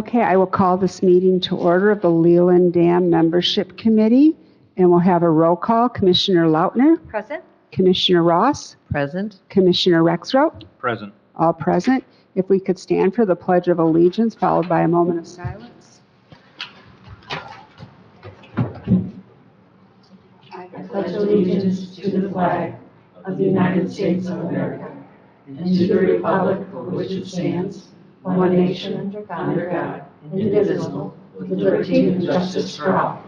Okay, I will call this meeting to order of the Leland Dam Membership Committee, and we'll have a roll call. Commissioner Lautner, Present. Commissioner Ross, Present. Commissioner Rexroth, Present. all present. If we could stand for the Pledge of Allegiance, followed by a moment of silence. I pledge allegiance to the flag of the United States of America and to the republic for which it stands, one nation, under God, indivisible, with liberty and justice for all.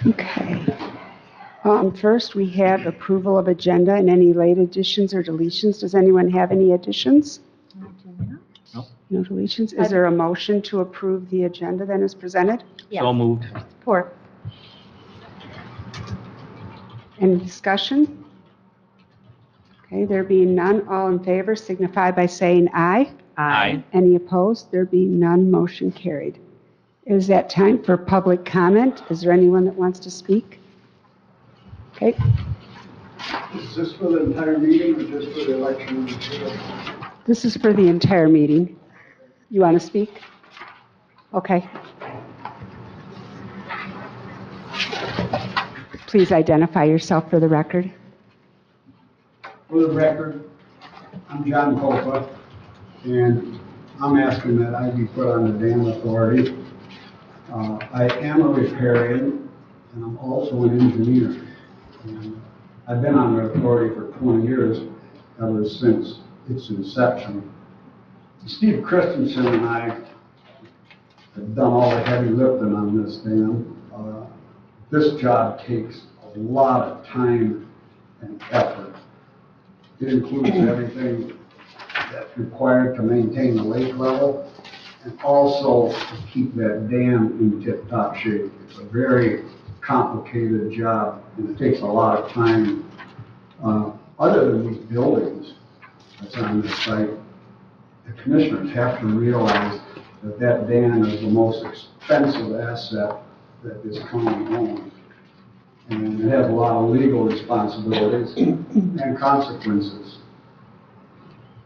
Okay. First, we have approval of agenda and any late additions or deletions. Does anyone have any additions? No. No deletions? Is there a motion to approve the agenda then as presented? So moved. Support. Any discussion? Okay, there being none, all in favor signify by saying aye. Aye. Any opposed? There being none, motion carried. Is that time for public comment? Is there anyone that wants to speak? Okay, Is this for the entire meeting or just for the election? this is for the entire meeting. You want to speak? Okay. Please identify yourself for the record. For the record, I'm John Copa, and I'm asking that I be put on the dam authority. I am a riparian, and I'm also an engineer. And I've been on the authority for 20 years, ever since its inception. Steve Christensen and I have done all the heavy lifting on this dam. This job takes a lot of time and effort. It includes everything that's required to maintain the lake level and also to keep that dam in tip-top shape. It's a very complicated job, and it takes a lot of time. Other than these buildings that's on this site, the commissioners have to realize that that dam is the most expensive asset that this county owns. And it has a lot of legal responsibilities and consequences.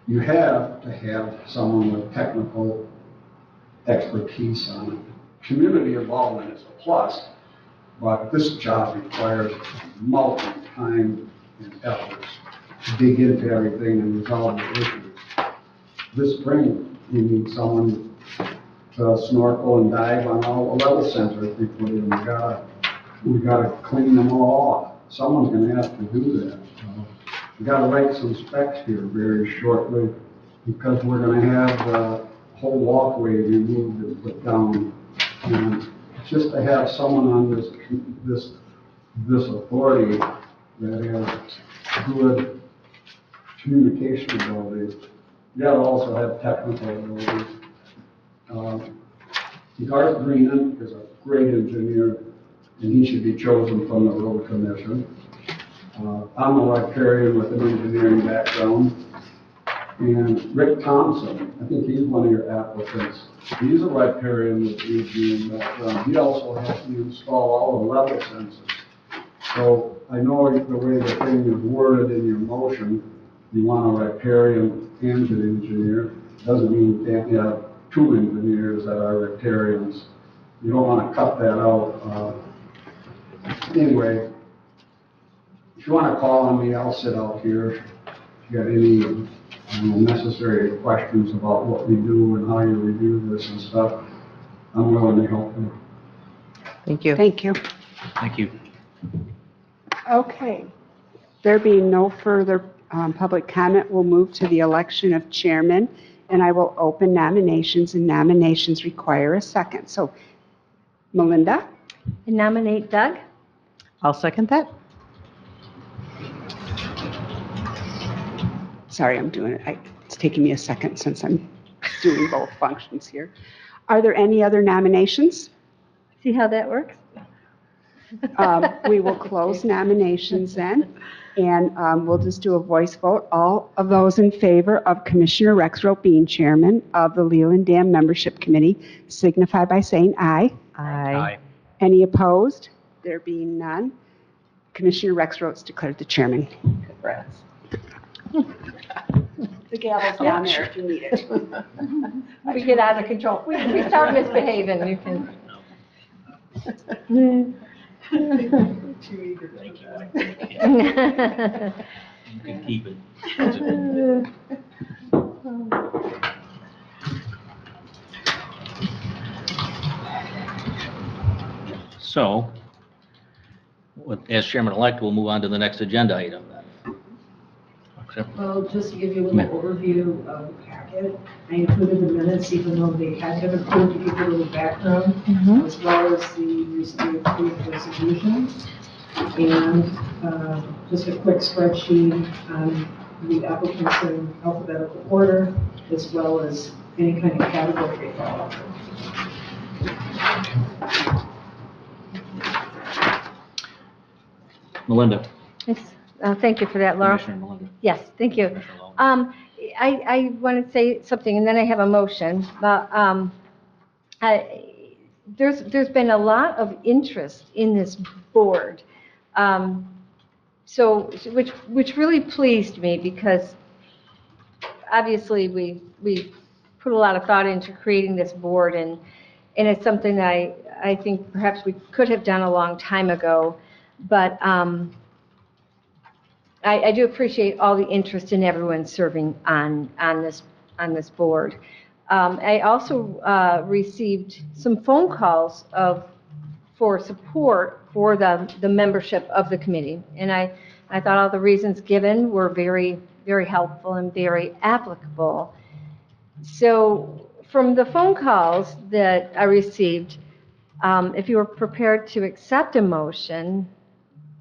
You have to have someone with technical expertise on it. Community involvement is a plus, but this job requires multi-time and efforts to dig into everything and resolve the issues. This spring, we need someone to snorkel and dive on all the level sensors we put in. We gotta clean them all off. Someone's gonna have to do that. We gotta write some specs here very shortly because we're gonna have the whole walkway removed and put down. And just to have someone on this authority that has good communication abilities, you gotta also have technical abilities. Garth Greenan is a great engineer, and he should be chosen from the road commission. I'm a riparian with an engineering background. And Rick Thompson, I think he's one of your applicants. He's a riparian with an engineering background. He also helped me install all the level sensors. So I know the way the thing is worded in your motion, you want a riparian and an engineer. Doesn't mean you can't have two engineers that are riparians. You don't want to cut that out. Anyway, if you want to call on me, I'll sit out here. If you got any necessary questions about what we do and how you review this and stuff, I'm willing to help you. Thank you. Thank you. Thank you. Okay. There being no further public comment, we'll move to the election of chairman, and I will open nominations, and nominations require a second. So, Melinda? I nominate Doug. I'll second that. Sorry, I'm doing it. It's taking me a second since I'm doing both functions here. Are there any other nominations? See how that works? We will close nominations then, and we'll just do a voice vote. All of those in favor of Commissioner Rexroth being chairman of the Leland Dam Membership Committee signify by saying aye. Aye. Any opposed? There being none, Commissioner Rexroth is declared the chairman. Congrats. The gavel's down there if you need it. We get out of control. We start misbehaving, you can. You can keep it. So, as chairman-elect, we'll move on to the next agenda item then. Accept- Well, just to give you a little overview of the packet, I included the minutes, even though they had been approved, to give you a little background, as well as the recently approved resolution. And just a quick spreadsheet on the applicants in alphabetical order, as well as any kind of category they fall under. Melinda. Yes, thank you for that, Laura. Commissioner Melinda. Yes, thank you. Commissioner Lowe. I want to say something, and then I have a motion, but there's been a lot of interest in this board. So, which really pleased me, because obviously we put a lot of thought into creating this board, and it's something that I think perhaps we could have done a long time ago, but I do appreciate all the interest in everyone serving on this board. I also received some phone calls for support for the membership of the committee, and I thought all the reasons given were very, very helpful and very applicable. So from the phone calls that I received, if you were prepared to accept a motion,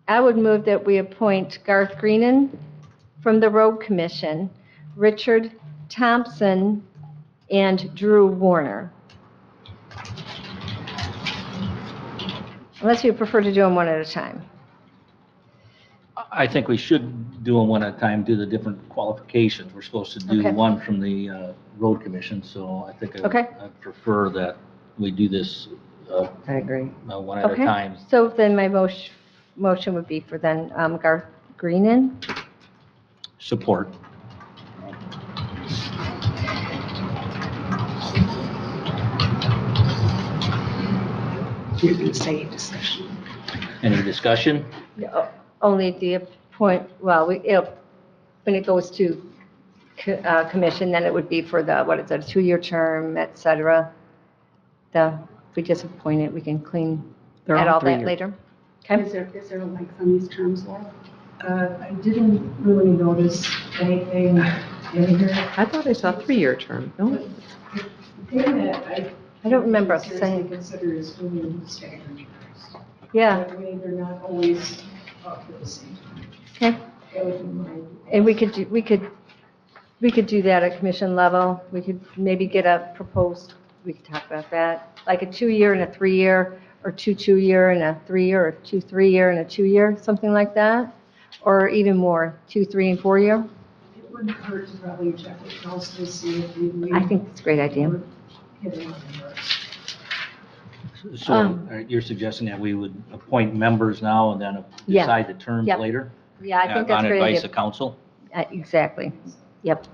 I would move that we appoint Garth Greenan from the Road Commission, Richard Thompson, and Drew Warner. Unless you prefer to do them one at a time. I think we should do them one at a time, do the different qualifications. We're supposed to do Okay. one from the road commission, so I think Okay. I prefer that we do this I agree. one at a Okay. time. So then my motion would be for then Garth Greenan. Support. You're going to say discussion. Any discussion? Only at the point, well, when it goes to commission, then it would be for the, what is it, a 2-year term, et cetera. If we just appoint it, we can They're add all all that 3-year. later. Okay? Is there a length on these terms, Laura? I didn't really notice anything in here. I thought I saw 3-year term. No? The thing that I don't remember us seriously saying, consider is doing staggered terms. yeah, That way they're not always up at the same time. okay. That would be my. And we could do that at commission level. We could maybe get a proposed, we could talk about that, like a 2-year and a 3-year, or 2-2-year and a 3-year, or 2-3-year and a 2-year, something like that, or even more, 2, 3, and 4-year. It wouldn't hurt to probably check with council to see if we. I think it's a great idea. Hitting on the marks. So you're suggesting that we would appoint members now and then Yeah. decide the terms Yep. later? Yeah, I think that's a On great advice idea. of council? Exactly. Yep.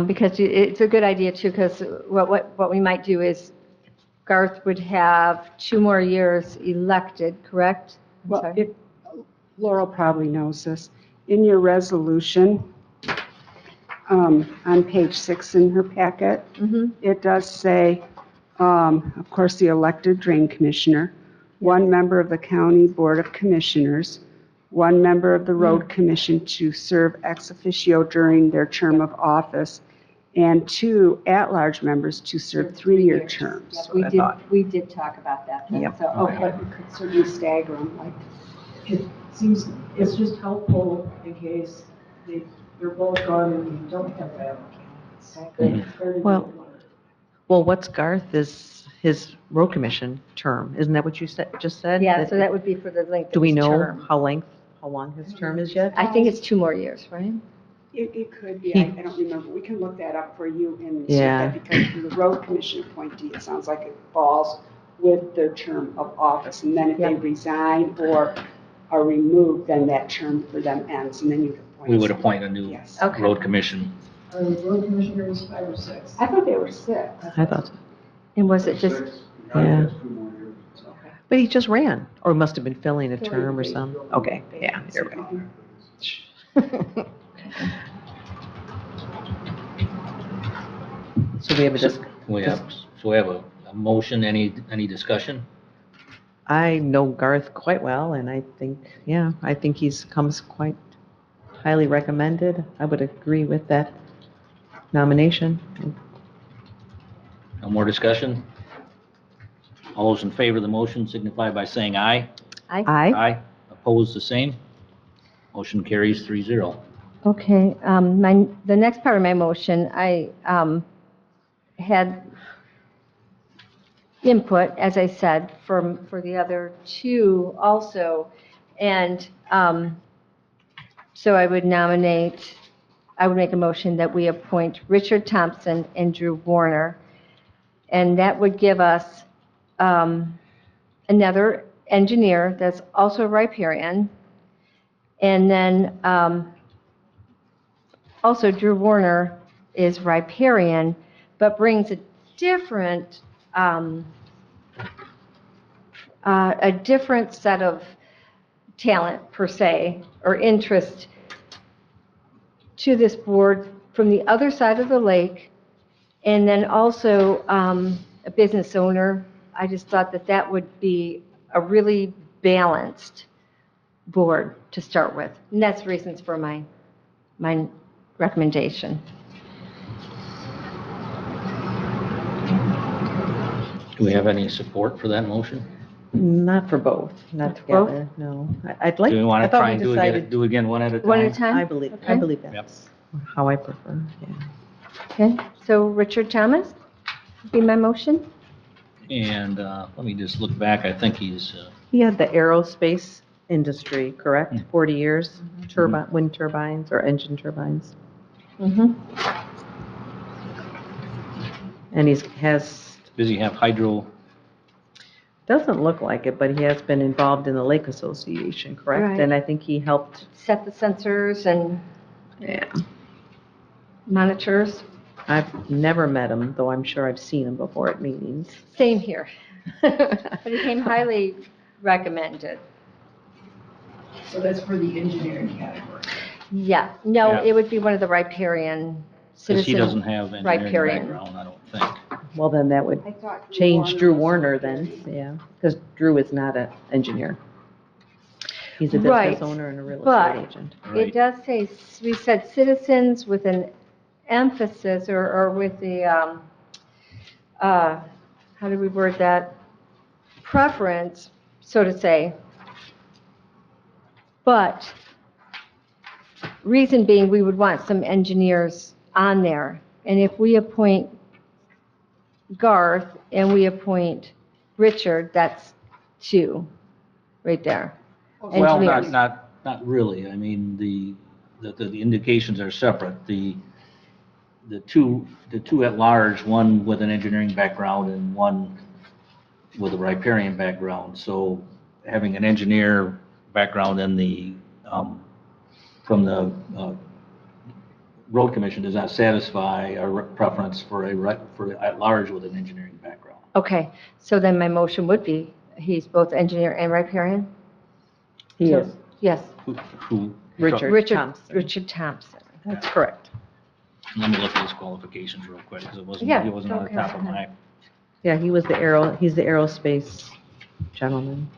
Because it's a good idea too, because what we might do is Garth would have 2 more years elected, correct? I'm Well, sorry. Laurel probably knows this. In your resolution, on page 6 in her packet, Mhm. it does say, of course, the elected drain commissioner, 1 member of the county board of commissioners, 1 member of the road commission to serve ex officio during their term of office, and 2 at-large members to serve 3-year terms. Yep, what I thought. we did talk about that. Yep. So, okay. But we could certainly stagger them, like, It seems, it's just helpful in case they're both gone and you don't have valid candidates. Mhm. Better to do Well, one. Well, what's his road commission term? Isn't that what you just said? Yeah, so that would be for the length Do of we his know term. how long his term is yet? I think it's 2 more years, right? It could be, He- I don't remember, we can look that up for you and Yeah. because for the road commission appointee, it sounds like it falls with their term of office, and then if they Yep. resign or are removed, then that term for them ends, and then you appoint. We would appoint a new Yes. Okay. road commission. Are the road commissioners 5 or 6? I thought they were 6. I thought so. And was it just, Six. Yeah. That's 2 more years. Okay. But he just ran, or must have been filling a Filling term or the something. Okay, yeah, you're right. So we have a We have a motion, any discussion? I know Garth quite well, and I think he's comes quite highly recommended. I would agree with that nomination. No more discussion? All those in favor of the motion signify by saying aye. I, Aye. Opposed, the same. Motion carries 3-0. okay, the next part of my motion, I had input, as I said, for the other 2 also. And so I would make a motion that we appoint Richard Thompson and Drew Warner. And that would give us another engineer that's also a riparian. And then also Drew Warner is riparian, but brings a different set of talent per se, or interest to this board from the other side of the lake, and then also a business owner. I just thought that would be a really balanced board to start with. And that's reasons for my recommendation. Do we have any support for that motion? Not for both, not together, no. I'd like, Do we want I to thought try we and do decided, again one at a time? One at a time? I believe Okay. that's how I prefer, yeah. Okay, so Richard Thomas would be my motion. And let me just look back, I think he's, He had the aerospace industry, correct? 40 years, Mm-hmm. wind turbines or engine turbines. Mm-hmm. And has, does he have hydro? doesn't look like it, but he has been involved in the Lake Association, correct? Right. And I think he helped, Set the sensors and yeah. monitors. I've never met him, though I'm sure I've seen him before at meetings. Same here. But he came highly recommended. So that's for the engineering category. Yeah, no, Yeah. it would be one of the riparian Because citizen. he doesn't have engineering riparian. background, I don't think. Well, then that would I thought change Drew was Warner riparian. then, yeah, because Drew is not an engineer. He's a Right, business owner and a real but- estate agent. Right. It does say, we said citizens with an emphasis, or with the, how do we word that? Preference, so to say. But reason being, we would want some engineers on there. And if we appoint Garth and we appoint Richard, that's 2 right there. Well, Engineers. not really. I mean, the indications are separate. The two at large, one with an engineering background and one with a riparian background. So having an engineer background in the, from the road commission does not satisfy our preference for at large with an engineering background. Okay, so then my motion would be, he's both engineer and riparian? He is, Yes, Who? Richard Thompson. Richard Thompson. That's correct. Let me look at his qualifications real quick, because it wasn't Yeah, on the okay. top of my. Yeah, he's the aerospace gentleman.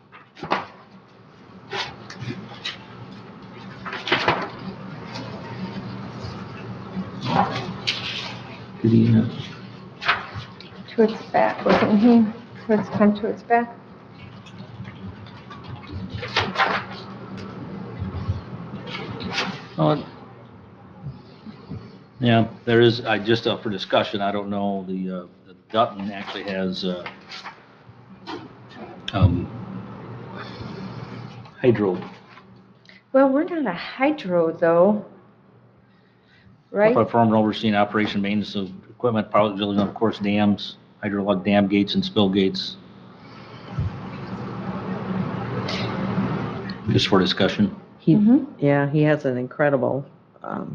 Did he, Towards the back, wasn't he? Come towards back. Oh, yeah, there is, just for discussion, I don't know Dutton actually has um, hydro. Well, we're not a hydro though, right? Performed overseeing operation maintenance of equipment, power drilling, of course, dams, hydrologic dam gates and spill gates. Just for discussion. He, Mhm. yeah, he has an incredible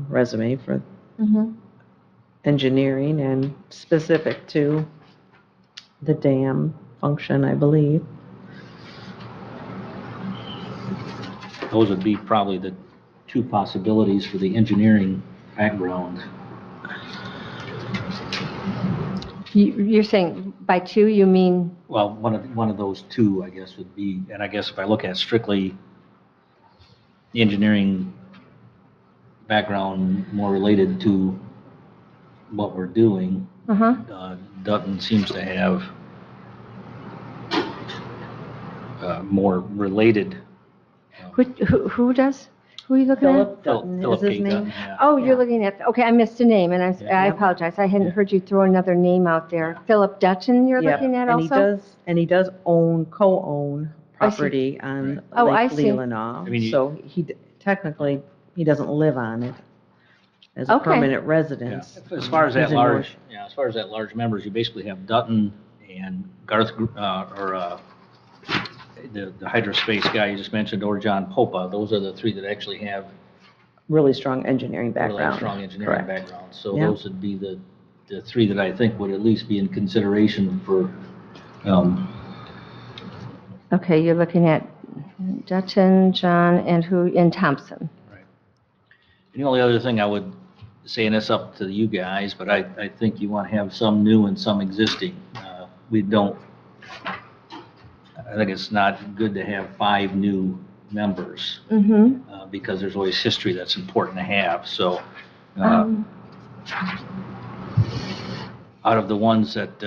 resume for Mm-hmm. engineering and specific to the dam function, I believe. Those would be probably the two possibilities for the engineering background. You're saying by two, you mean? Well, one of those two, I guess, would be, and I guess if I look at strictly the engineering background more related to what we're doing, Dutton seems to have more related. Who does? Who are you looking at? Philip Dutton Philip is his K. name. Dutton, yeah. Oh, you're Yeah. looking at, okay, I missed a name, and Yeah. I apologize. I hadn't Yeah. heard you throw another name out there. Philip Dutton you're Yep, looking at and he also? does co-own I see. property on Right. Oh, I Lake see. Leelanau. I mean, So technically, he doesn't live on it as a Okay. permanent Yeah. residence. As far as He's that in large, yeah, as far as that large members, you basically have Dutton and Garth, the hydrospace guy you just mentioned, or John Popa. Those are the three that actually have really strong engineering really background. strong engineering Correct. background. So Yeah. those would be the three that I think would at least be in consideration for, Okay, you're looking at Dutton, John, and Thompson. and the only other thing I would say, and it's up to you guys, but I think you want to have some new and some existing. We don't, I think it's not good to have 5 new members, Mm-hmm. because there's always history that's important to have. So, out of the ones that,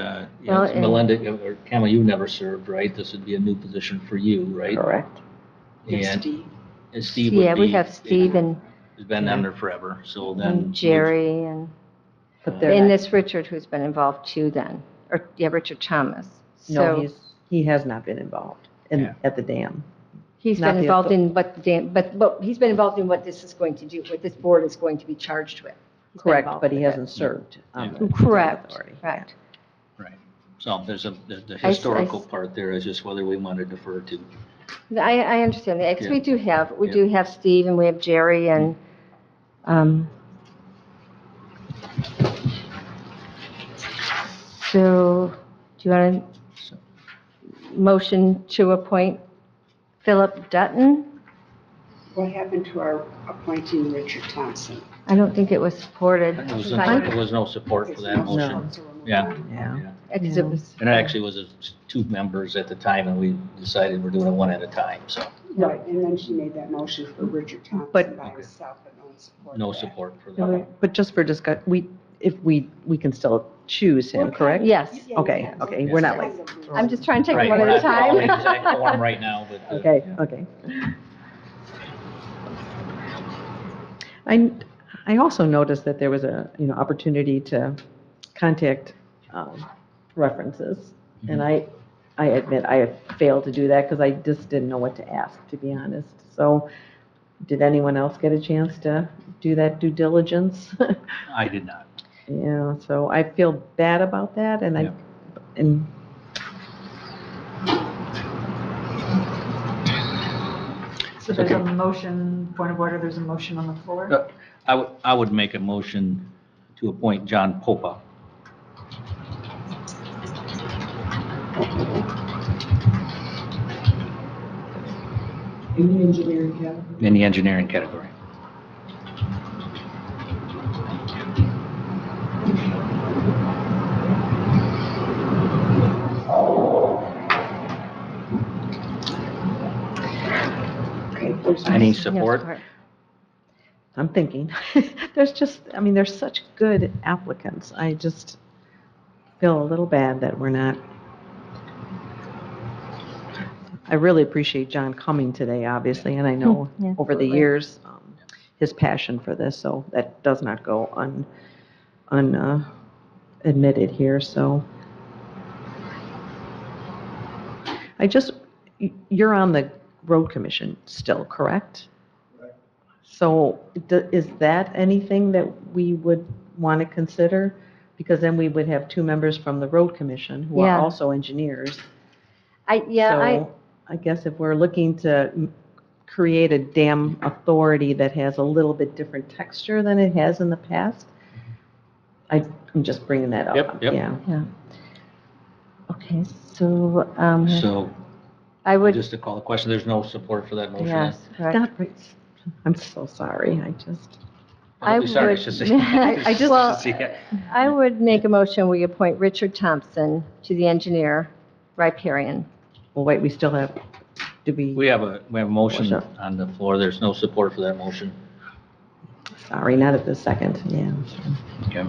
Well, Melinda, or Camel, you've never served, right? This would be a new position for you, right? Correct. And Steve. and Steve would Yeah, we be- have Steve and Has been on there forever, so then. and Jerry and But they're and not- this Richard who's been involved too then, or, yeah, Richard Thomas. No, So he has not been involved Yeah. at the dam. he's not been the involved in what the dam, but he's been involved in what this is going to do, what this board is going to be charged with. He's been Correct, involved but he with it. hasn't served on Yeah. the dam Correct, authority. correct. Right. So there's the I historical s- part there is just whether we want to defer to. I understand that, 'cause Yeah. we do Yeah. have Steve and we have Jerry and, so, do you want So- to motion to appoint Philip Dutton? What happened to our appointing Richard Thompson? I don't think it was supported. There was no support for that No. motion. Yeah. Yeah. Because it was. And it actually was 2 members at the time, and we decided we're doing it one at a time, so Right, and then she made that motion for Richard Thompson But- by Okay. herself, but no support. no for that. support for So, that. but just for if we can still choose him, correct? Yes. Okay, okay, we're not like, I'm just trying to take Right, it one we're at a not calling time. exact form right now, but. okay, okay. I also noticed that there was a, opportunity to contact references. And I admit I have failed to do that because I just didn't know what to ask, to be honest. So did anyone else get a chance to do that due diligence? I did not. Yeah, so I feel bad about that and Yeah. and So there's a motion, point of order, there's a motion on the floor. I would make a motion to appoint John Popa. In the engineering category. In the engineering category. Okay, there's Any No support? I'm thinking, there's such good applicants. I just feel a little bad that we're not. I really appreciate John coming today, obviously, and I know Yeah, over the absolutely. years, his passion for this, so that does not go admitted here, so. You're on the road commission still, correct? Correct. So is that anything that we would want to consider? Because then we would have two members from the road commission who are Yeah. also engineers. I, So I guess if we're looking to create a dam authority that has a little bit different texture than it has in the past, I'm just bringing that up. Yep, yep. Yeah. yeah. Okay, so, So, I would, just to call the question, there's no support for that motion? then? yes, correct. Not right. I'm so sorry. I just, Don't be sorry, it's would- just- I just- Well, Yeah. I would make a motion, we appoint Richard Thompson to the engineer riparian. well, wait, we still have, We have a motion Sure. on the floor, there's no support for that motion. sorry, not at this second. Yeah. Okay.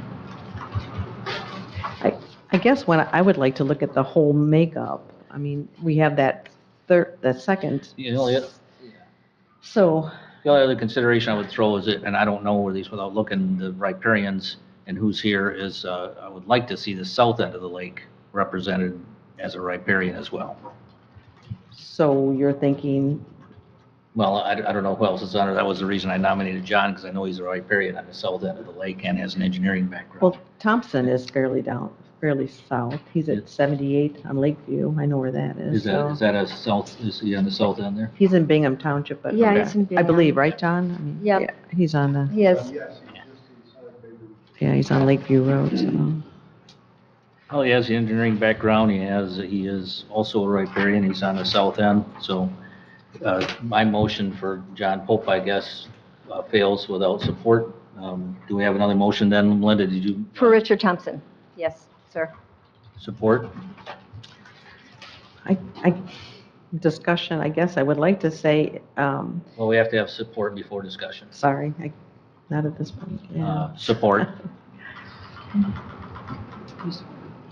I guess when I would like to look at the whole makeup, I mean, we have that second. You know, So, the only other consideration I would throw is it, and I don't know where these without looking, the riparians and who's here is, I would like to see the south end of the lake represented as a riparian as well. so you're thinking, Well, I don't know who else is on it. That was the reason I nominated John, because I know he's a riparian on the south end of the lake and has an engineering background. well, Thompson is fairly south. He's at 78 on Lakeview. I know where that is. Is that a south, is he on the south end there? He's in Bingham Township, but. Yeah, he's in I Bingham. believe, right, John? I mean, Yep. yeah, he's on the, Yes, Yes, just inside Baby. yeah, he's on Lakeview Road, so. Well, he has the engineering background. He is also a riparian. He's on the south end. So, my motion for John Pope, I guess, fails without support. Do we have another motion then? Melinda, did you? for Richard Thompson. Yes, sir. Support? Discussion, I guess I would like to say, Well, we have to have support before discussion. sorry, not at this point, yeah. Support.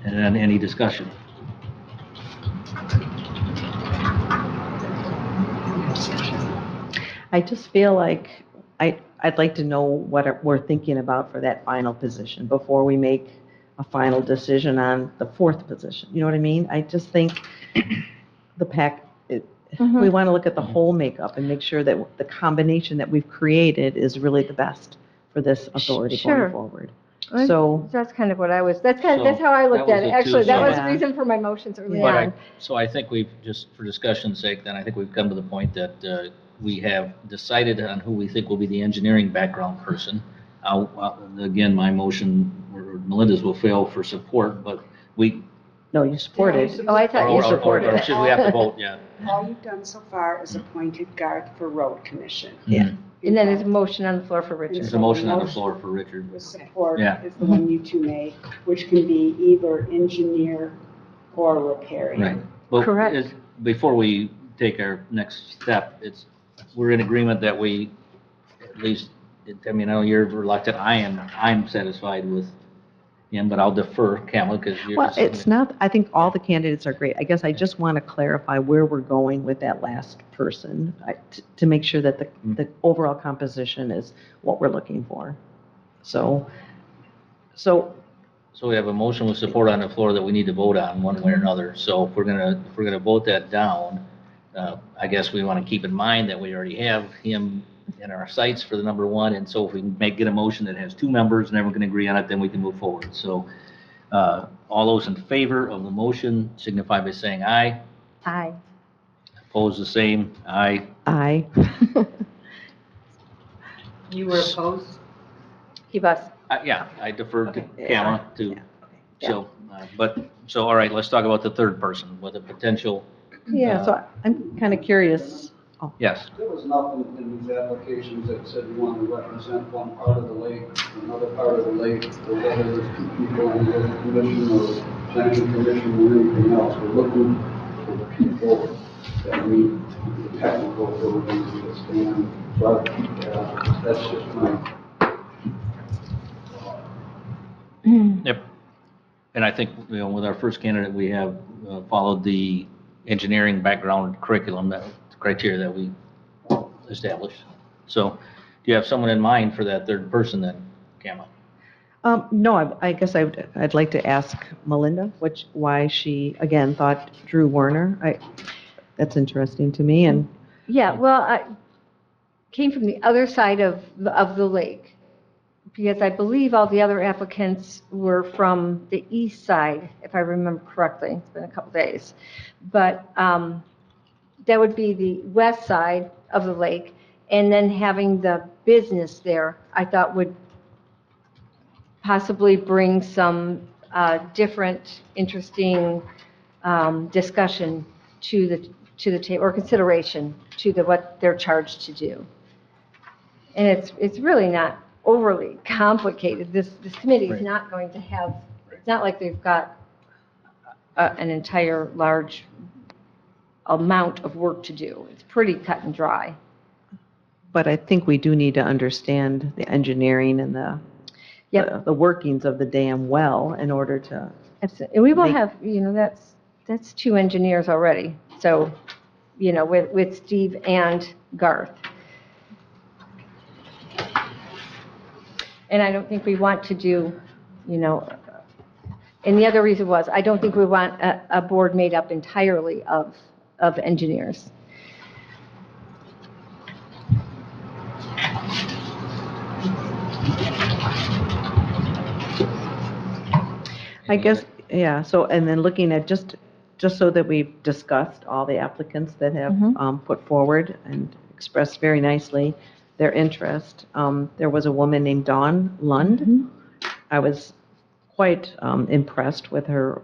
And then any discussion? I just feel like I'd like to know what we're thinking about for that final position before we make a final decision on the fourth position. You know what I mean? I just think we want to look at the whole makeup and make sure that the combination that we've created is really the best for this authority Sure. going forward. So, That's kind of what I was, that's So, how I looked that at was it. it Actually, too, that so- was the Yeah. reason for my motions early But on. so I think we've, just for discussion's sake, then I think we've come to the point that we have decided on who we think will be the engineering background person. Again, my motion, or Melinda's will fail for support, but we. no, you supported. Oh, I thought you or supported it. should we have to vote, yeah. All you've done so far is appointed Garth for road commission. Yeah. And then there's a motion on the floor for Richard. There's a motion on the floor for Richard. With support Yeah. is the one you two made, which can be either engineer or riparian. Right. Well, Correct. Before we take our next step, we're in agreement that we, at least, I mean, I know you're reluctant, I'm satisfied with him, but I'll defer, Kamala, because you're. Well, it's not, I think all the candidates are great. I guess I just want to clarify where we're going with that last person to make sure that the overall composition is what we're looking for. So, So we have a motion with support on the floor that we need to vote on one way or another. So if we're gonna vote that down, I guess we want to keep in mind that we already have him in our sights for the number one. And so if we can get a motion that has two members and everyone can agree on it, then we can move forward. So all those in favor of the motion signify by saying aye. Aye. Opposed, the same. Aye. I, You were opposed? He was. Yeah, I deferred to Okay. Kamala to, Yeah. so, all right, let's talk about the third person with a potential, yeah, so I'm kind of curious. yes. There was nothing in these applications that said you want to represent one part of the lake, another part of the lake, or whether there's two people on the road commission or planning commission or anything else. We're looking for the people that meet the technical abilities to stand. But that's just my. Yep. And I think, with our first candidate, we have followed the engineering background curriculum, criteria that we established. So do you have someone in mind for that third person then, Kamala? No, I guess I'd like to ask Melinda why she, again, thought Drew Warner. That's interesting to me, and Yeah, well, I came from the other side of the lake, because I believe all the other applicants were from the east side, if I remember correctly. It's been a couple days. But that would be the west side of the lake, and then having the business there, I thought would possibly bring some different, interesting discussion to the table, or consideration to what they're charged to do. And it's really not overly complicated. This committee is Right. not going to have, it's not like they've got an entire large amount of work to do. It's pretty cut and dry. but I think we do need to understand the engineering and Yep. the workings of the dam well in order to, Absolutely. And we will Make- have, that's two engineers already. So, with Steve and Garth. And I don't think we want to do, and the other reason was, I don't think we want a board made up entirely of engineers. I guess, yeah, so, and then looking at just so that we've discussed all the applicants that have Mhm. put forward and expressed very nicely their interest. There was a woman named Dawn Lund. Mhm. I was quite impressed with her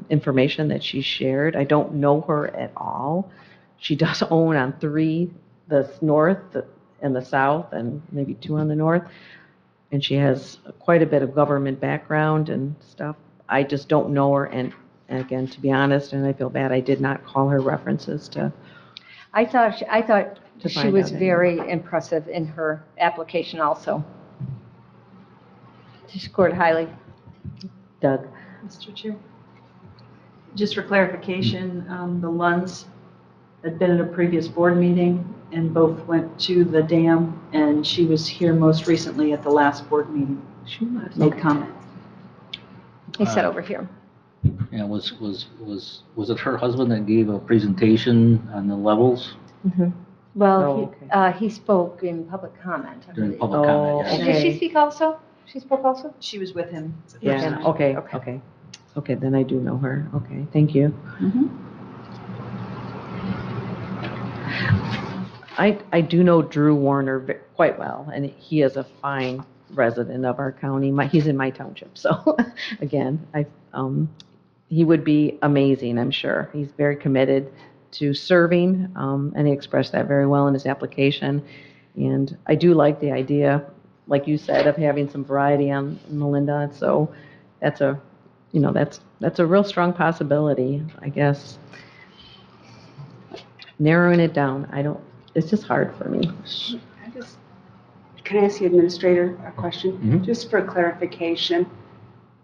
information that she shared. I don't know her at all. She does own on 3, the north and the south, and maybe 2 on the north. And she has quite a bit of government background and stuff. I just don't know her, and again, to be honest, and I feel bad, I did not call her references to. I thought To she find was out very impressive in her application also. She scored highly. Doug. Mr. Chair. Just for clarification, the Lunds had been at a previous board meeting and both went to the dam, and she was here most recently at the last board meeting. She was. Made comment. He said over here. Yeah, was it her husband that gave a presentation on the levels Well, Oh, okay. he spoke in public comment, I during believe. public comment? Oh, Yes. okay. Did she speak also? She spoke also? She was with him. the Yeah, first time. okay, Okay. okay. Okay, then I do know her. Okay, thank you. I do know Drew Warner quite well, and he is a fine resident of our county. He's in my township, so again, he would be amazing, I'm sure. He's very committed to serving, and he expressed that very well in his application. And I do like the idea, like you said, of having some variety on Melinda. So that's that's a real strong possibility, I guess. Narrowing it down, it's just hard for me. Can I ask the administrator a question? Mhm. Just for clarification,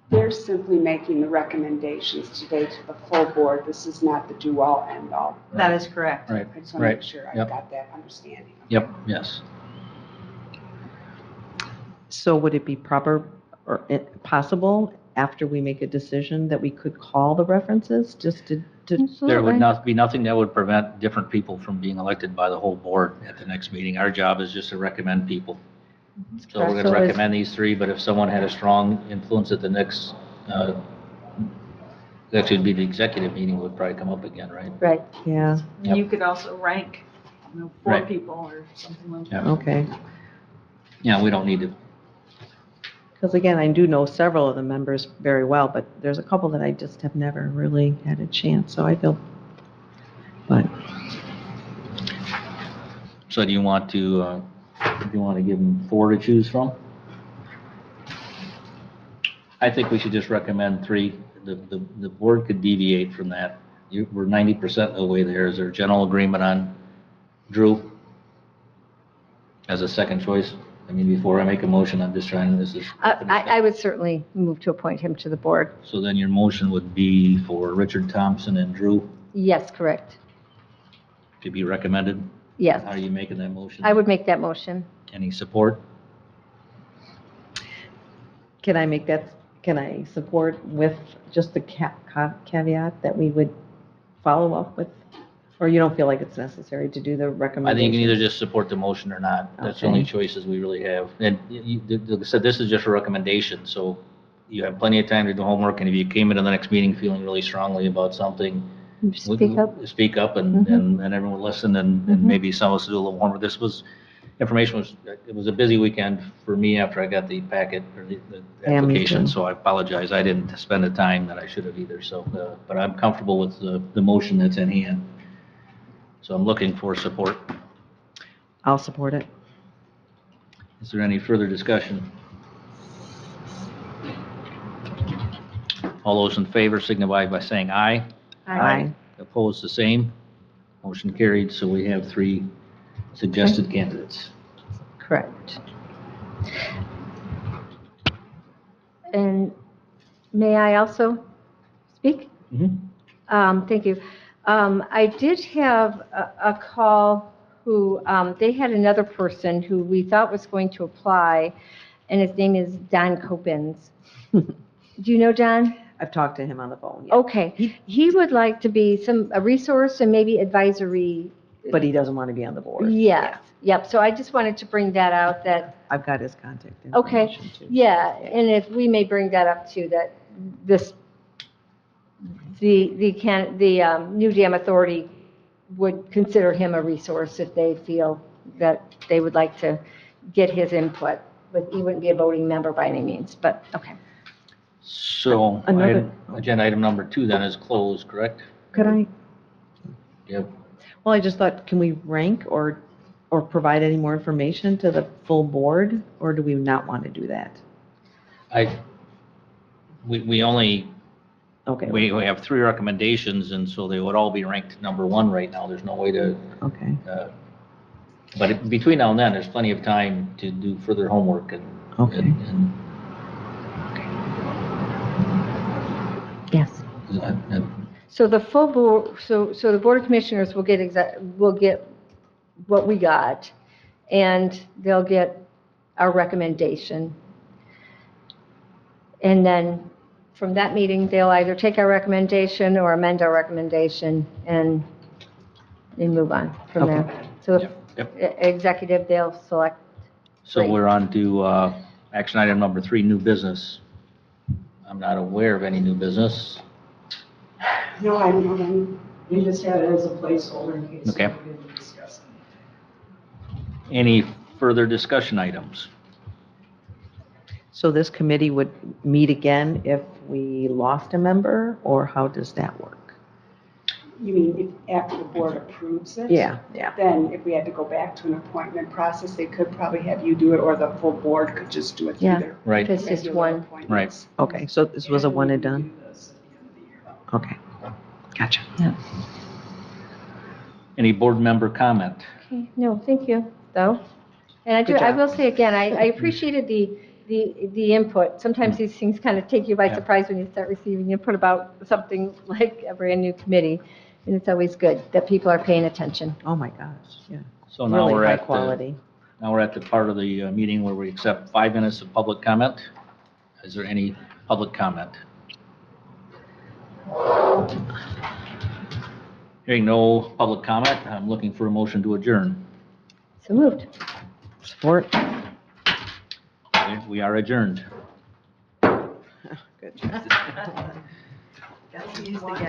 they're simply making the recommendations today to the full board. This is not the do-all, end-all. That is correct. Right, I just want to make right. sure I Yep. got that understanding. Yep, yes. So would it be proper or possible after we make a decision that we could call the references just to There would not be nothing that would prevent different people from being elected by the whole board at the next meeting. Our job is just to recommend people. So we're going So to is- recommend these 3, but if someone had a strong influence at the next, actually it'd be the executive meeting would probably come up again, right? Right. Yeah, And you could also rank, 4 Right. people or something like Yeah. that. okay. Yeah, we don't need to, Because again, I do know several of the members very well, but there's a couple that I just have never really had a chance, so I feel, but so do you want to give them 4 to choose from? I think we should just recommend 3. The board could deviate from that. We're 90% of the way there. Is there general agreement on Drew as a second choice? I mean, before I make a motion, I'm just trying, this is. I would certainly move to appoint him to the board. So then your motion would be for Richard Thompson and Drew Yes, correct. to be recommended? Yes. How are you making that motion? I would make that motion. Any support? Can I make that, can I support with just the caveat that we would follow up with? Or you don't feel like it's necessary to do the I recommendations? think you can either just support the motion or not. That's the Okay. only choices we really have. And like I said, this is just a recommendation, so you have plenty of time to do homework, and if you came into the next meeting feeling really strongly about something, Speak up. speak up, and everyone would listen, and maybe some of us do a little homework. Information was, it was a busy weekend for me after I got the packet, or the Yeah, me application, too. so I apologize. I didn't spend the time that I should have either, so, but I'm comfortable with the motion that's in hand. So I'm looking for support. I'll support it. Is there any further discussion? All those in favor signify by saying aye. Aye. Opposed, the same. Motion carried, so we have 3 suggested candidates. Correct. And may I also speak? Thank you. I did have a call who, they had another person who we thought was going to apply, and his name is Don Copens. Do you know Don? I've talked to him on the phone, yeah. Okay. He would like to be a resource and maybe advisory. But he doesn't want to be on the board. Yes. Yep. So I just wanted to bring that out that, I've got his contact okay, information too. yeah, and if we may bring that up too, that the New Dam Authority would consider him a resource if they feel that they would like to get his input, but he wouldn't be a voting member by any means, but, okay. So, Another- agenda item number 2 then is closed, correct? Could I, Yep. well, I just thought, can we rank or provide any more information to the full board, or do we not want to do that? We only, Okay. we have 3 recommendations, and so they would all be ranked number 1 right now. There's no way to, Okay, but between now and then, there's plenty of time to do further homework and. Okay. and- Yes. and So the full board, so the Board of Commissioners will get what we got, and they'll get our recommendation. And then from that meeting, they'll either take our recommendation or amend our recommendation and move on from there. So Yep. executive, they'll select. So Great. we're on to action item number 3, new business. I'm not aware of any new business. No, I don't know any. We just had it as a placeholder in case we Okay. didn't discuss it. Any further discussion items? so this committee would meet again if we lost a member, or how does that work? You mean if after the board approves it? Yeah. Then if we had to go back to an appointment process, they could probably have you do it, or the full board could just do it through Yeah. their Right. It's just regular one. appointments. Okay, so this was a one and done? We do this at the end of the year. Okay, gotcha. Any board member comment? Okay, no, thank you, though. And Good I job. will say again, I appreciated the input. Sometimes these things kind of take you by Yeah. surprise when you start receiving input about something like a brand-new committee. And it's always good that people are paying attention. Oh, my gosh, yeah. So now Really we're high at the, quality. now we're at the part of the meeting where we accept 5 minutes of public comment. Is there any public comment? Hearing no public comment, I'm looking for a motion to adjourn. So moved. Support? Okay, we are adjourned. Good job. Got to use the gavel.